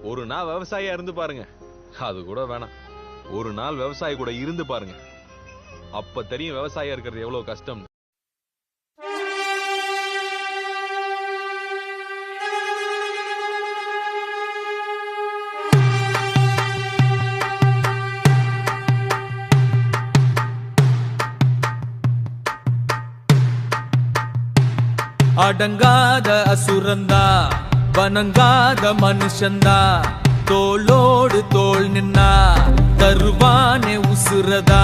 ஒரு நாள் விவசாயியா இருந்து பாருங்க, அது கூட வேணாம், ஒரு நாள் விவசாயி கூட இருந்து பாருங்க, அப்ப தெரியும் விவசாயியா இருக்கிறது எவ்வளவு கஷ்டம். அடங்காத அசுரந்தா, வணங்காத மனுஷந்தா, தோளோடு தோள் நின்னா தருவானே உசுரதா.